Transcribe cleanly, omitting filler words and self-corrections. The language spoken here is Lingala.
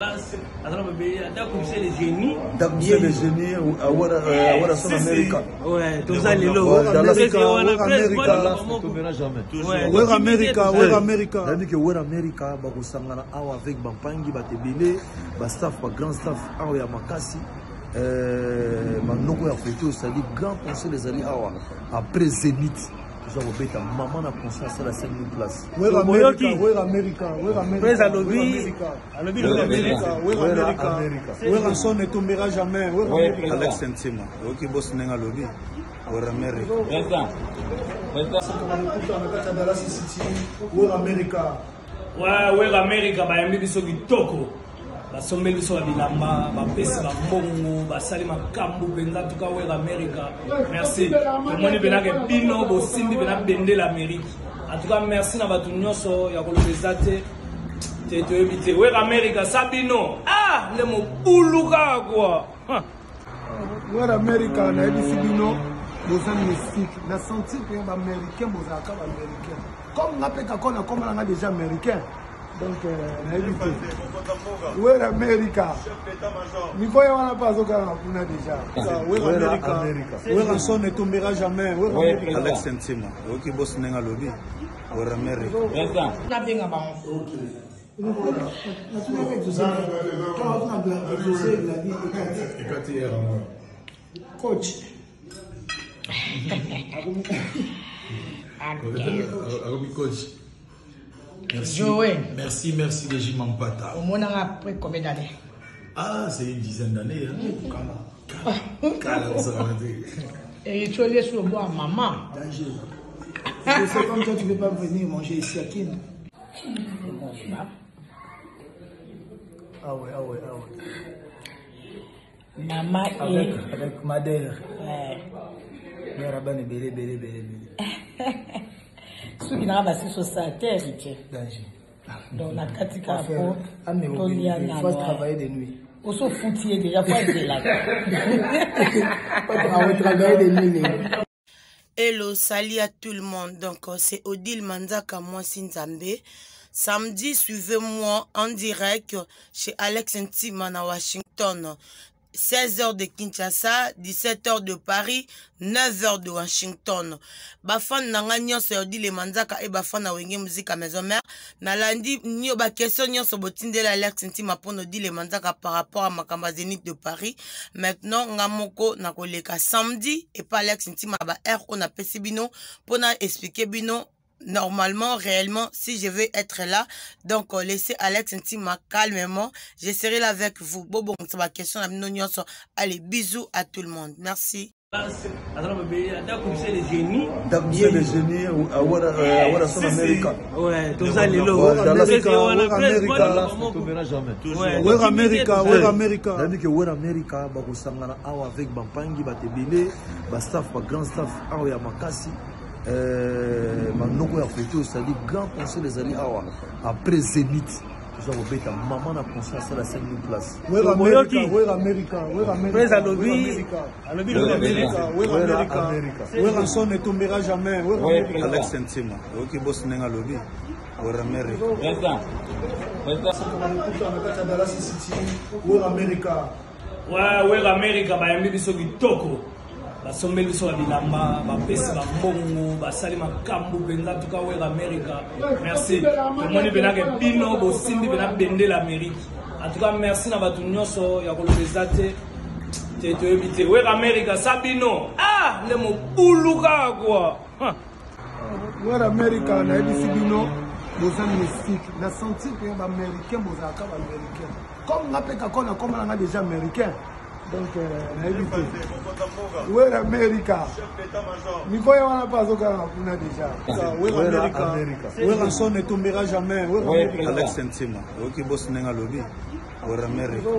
D'accompagner les génies. D'accompagner les génies à son Américain. Ouais, tout ça, les lots. América. C'est-à-dire que Wera America, Bagosangana, avec Bampangi, Batebele, Bastaf, Grand Staff, Awa Makasi, Manoko Afrique, c'est-à-dire Grand Conseil des Alliés, après Zénith. Maman a conscience à la 5 000 places. Wera America. Wera son ne tombera jamais. Alex Ntima, ok boss nenga lobby. Wera America. Wera America, ba yambi biso kitoko. Basomeli biso bilamba, bapesi ba mbongo, basali makambu benza tuka Wera America. Merci. Moni benake bino bo simbi bena bende l'Amérique. En tout cas merci na batu nyonso ya kolobeza te evite. Wera America sabino. Ah, le mo buluka quoi. Wera America na ebisi bino boza mystique. Na sentir que ba américain boza ka ba américain. Comme na peka kona comme na déjà américain. Donc, Wera America. Nico Yawana Pazoka, on a déjà. Wera America. Wera son ne tombera jamais. Alex Ntima, ok boss nenga lobby. Wera America. Coach. Coach. Merci. Merci Régis Mampata. Au moins, après combien d'années? Ah, c'est une dizaine d'années. Et tu es sur le bois, maman. C'est comme toi, tu ne veux pas venir manger ici à Kin. Ah ouais. Maman avec Madère. Ouais. Mère belé. Ceux qui n'ont pas sur sa terre, donc la katika pour il faut travailler de nuit. On se foutit déjà pas de là. On va travailler de nuit. Hello, salut à tout le monde. Donc c'est Odile Manzaka, moi Sinzambe. Samedi, suivez-moi en direct chez Alex Ntima à Washington. 16h de Kinshasa, 17h de Paris, 9h de Washington. Bafan nanga nyonso ya Odile Manzaka et bafan na wenge musique à maison mère. Nalandi nyo ba question nyonso botindela Alex Ntima pour Odile Manzaka par rapport à Makamba Zénith de Paris. Maintenant ngamoko na koleka samedi et pas Alex Ntima ba air on a pesi bino pour na expliquer bino. Normalement, réellement, si je vais être là, donc laissez Alex Ntima calmement. Je serai là avec vous. Bon, c'est ma question. Allez, bisous à tout le monde. Merci. D'accompagner les génies. D'accompagner les génies à son Américain. Ouais, tout ça, les lots. Wera America. C'est-à-dire que Wera America, Bagosangana, avec Bampangi, Batebele, Bastaf, Grand Staff, Awa Makasi. Manoko Afrique, c'est-à-dire Grand Conseil des Alliés, après Zénith. Maman a conscience à la 5 000 places. Wera America. Wera son ne tombera jamais. Alex Ntima, ok boss nenga lobby. Wera America. Wera America, ba yambi biso kitoko. Basomeli biso bilamba, bapesi ba mbongo, basali makambu benza tuka Wera America. Merci. Moni benake bino bo simbi bena bende l'Amérique. En tout cas merci na batu nyonso ya kolobeza te evite. Wera America sabino. Ah, le mo buluka quoi. Wera America na ebisi bino boza mystique. Na sentir que ba américain boza ka ba américain. Comme na peka kona comme na déjà américain. Donc, Wera America. Nico Yawana Pazoka, on a déjà. Wera America. Wera son ne tombera jamais. Alex Ntima, ok boss nenga lobby. Wera America.